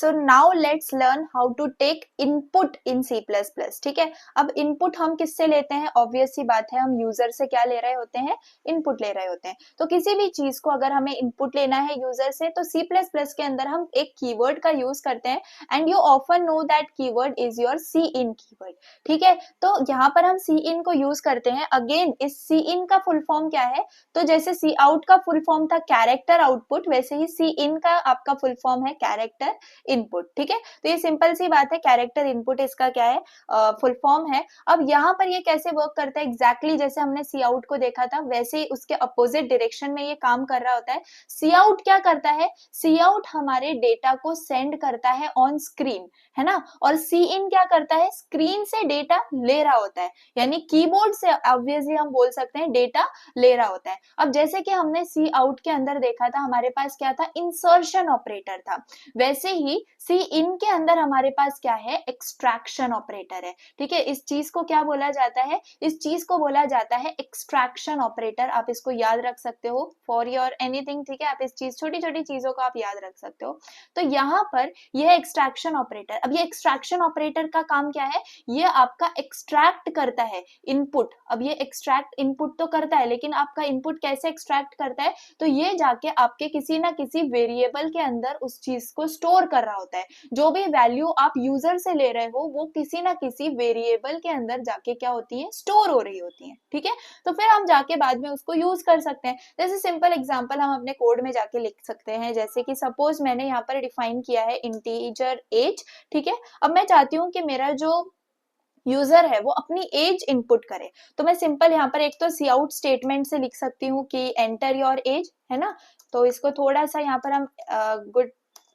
So now let's learn how to take input in C plus plus. ठीक है, अब input हम किससे लेते हैं? ऑब्वियस सी बात है, हम यूजर से क्या ले रहे होते हैं? इनपुट ले रहे होते हैं। तो किसी भी चीज को अगर हमें इनपुट लेना है यूजर से, तो सी प्लस प्लस के अंदर हम एक कीवर्ड का यूज करते हैं, and you often know that keyword is your cin keyword. ठीक है, तो यहाँ पर हम सी इन को यूज करते हैं। अगेन इस सी इन का फुल फॉर्म क्या है? तो जैसे सी आउट का फुल फॉर्म था कैरेक्टर आउटपुट, वैसे ही सी इन का आपका फुल फॉर्म है कैरेक्टर इनपुट। ठीक है, तो ये सिंपल सी बात है, कैरेक्टर इनपुट इसका क्या है? फुल फॉर्म है। अब यहाँ पर ये कैसे वर्क करता है? एग्जैक्टली जैसे हमने सी आउट को देखा था, वैसे ही उसके अपोजिट डायरेक्शन में ये काम कर रहा होता है। सी आउट क्या करता है? सी आउट हमारे डेटा को सेंड करता है ऑन स्क्रीन, है ना, और सी इन क्या करता है? स्क्रीन से डेटा ले रहा होता है, यानी कीबोर्ड से ऑब्वियसली हम बोल सकते हैं डेटा ले रहा होता है। अब जैसे कि हमने सी आउट के अंदर देखा था, हमारे पास क्या था? इंसर्शन ऑपरेटर था। वैसे ही सी इन के अंदर हमारे पास क्या है? एक्सट्रैक्शन ऑपरेटर है। ठीक है, इस चीज को क्या बोला जाता है? इस चीज को बोला जाता है एक्सट्रैक्शन ऑपरेटर। आप इसको याद रख सकते हो फॉर योर एनीथिंग। ठीक है, आप इस चीज, छोटी छोटी चीजों को आप याद रख सकते हो। तो यहाँ पर यह एक्सट्रैक्शन ऑपरेटर, अब ये एक्सट्रैक्शन ऑपरेटर का काम क्या है? ये आपका एक्सट्रैक्ट करता है इनपुट। अब ये एक्सट्रैक्ट इनपुट तो करता है, लेकिन आपका इनपुट कैसे एक्सट्रैक्ट करता है? तो ये जाके आपके किसी ना किसी वेरिएबल के अंदर उस चीज को स्टोर कर रहा होता है। जो भी वैल्यू आप यूजर से ले रहे हो, वो किसी ना किसी वेरिएबल के अंदर जाके क्या होती है? स्टोर हो रही होती है। ठीक है, तो फिर हम जाके बाद में उसको यूज कर सकते हैं। जैसे सिंपल एग्जांपल हम अपने कोड में जाके लिख सकते हैं, जैसे कि सपोज मैंने यहाँ पर डिफाइन किया है इंटीजर एज। ठीक है, अब मैं चाहती हूँ कि मेरा जो यूजर है वो अपनी एज इनपुट करे, तो मैं सिंपल यहाँ पर एक तो सी आउट स्टेटमेंट से लिख सकती हूँ कि एंटर योर एज, है ना। तो इसको थोड़ा सा यहाँ पर हम गुड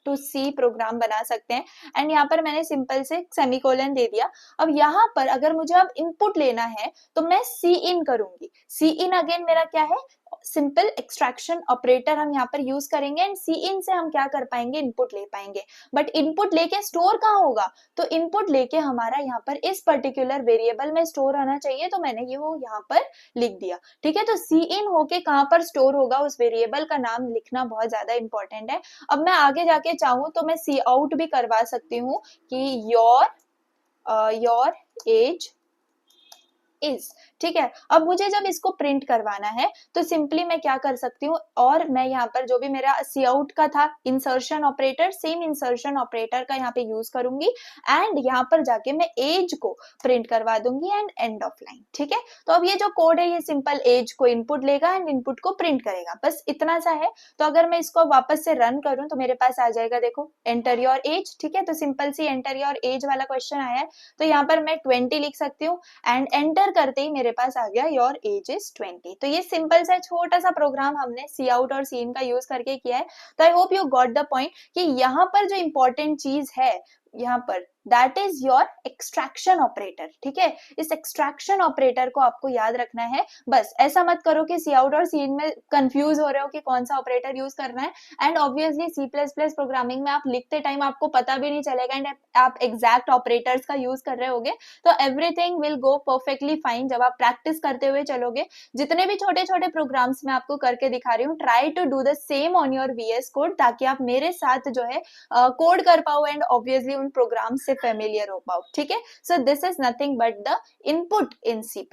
टू सी प्रोग्राम बना सकते हैं, एंड यहाँ पर मैंने सिंपल से सेमीकोलन दे दिया। अब यहाँ पर अगर मुझे अब इनपुट लेना है, तो मैं सी इन करूंगी। सी इन अगेन मेरा क्या है? सिंपल एक्सट्रैक्शन ऑपरेटर हम यहाँ पर यूज करेंगे, एंड सी इन से हम क्या कर पाएंगे? इनपुट ले पाएंगे। बट इनपुट लेके स्टोर कहाँ होगा? तो इनपुट लेके हमारा यहाँ पर इस पर्टिकुलर वेरिएबल में स्टोर होना चाहिए, तो मैंने ये वो यहाँ पर लिख दिया। ठीक है, तो सी इन होके कहाँ पर स्टोर होगा? उस वेरिएबल का नाम लिखना बहुत ज्यादा इंपॉर्टेंट है। अब मैं आगे जाके चाहूँ तो मैं सी आउट भी करवा सकती हूँ कि योर एज इज। ठीक है, अब मुझे जब इसको प्रिंट करवाना है, तो सिंपली मैं क्या कर सकती हूँ? और मैं यहाँ पर जो भी मेरा सी आउट का था insertion operator, same insertion operator का यहाँ पे यूज करूंगी, एंड यहाँ पर जाके मैं एज को प्रिंट करवा दूंगी एंड एंड ऑफ लाइन। ठीक है, तो अब ये जो कोड है, ये सिंपल एज को इनपुट लेगा एंड इनपुट को प्रिंट करेगा, बस इतना सा है। तो अगर मैं इसको वापस से रन करूं, तो मेरे पास आ जाएगा, देखो, एंटर योर एज। ठीक है, तो simple see enter your age वाला क्वेश्चन आया है, तो यहाँ पर मैं 20 लिख सकती हूँ, एंड एंटर करते ही मेरे पास आ गया योर एज इज 20। तो ये सिंपल सा छोटा सा प्रोग्राम हमने सी आउट और सी इन का यूज करके किया है। तो I hope you got the point कि यहाँ पर जो इंपॉर्टेंट चीज है यहाँ पर, that is your extraction operator. ठीक है, इस एक्सट्रैक्शन ऑपरेटर को आपको याद रखना है। बस ऐसा मत करो कि सी आउट और सी इन में कंफ्यूज हो रहे हो कि कौन सा ऑपरेटर यूज करना है। And obviously C plus plus programming में आप लिखते टाइम आपको पता भी नहीं चलेगा, एंड आप एग्जैक्ट ऑपरेटर्स का यूज कर रहे होगे, तो everything will go perfectly fine जब आप प्रैक्टिस करते हुए चलोगे। जितने भी छोटे छोटे प्रोग्राम्स मैं आपको करके दिखा रही हूँ, try to do the same on your VS code, ताकि आप मेरे साथ जो है कोड कर पाओ एंड ऑब्वियसली उन प्रोग्राम से फेमिलियर हो पाओ। ठीक है, so this is nothing but the input in C++।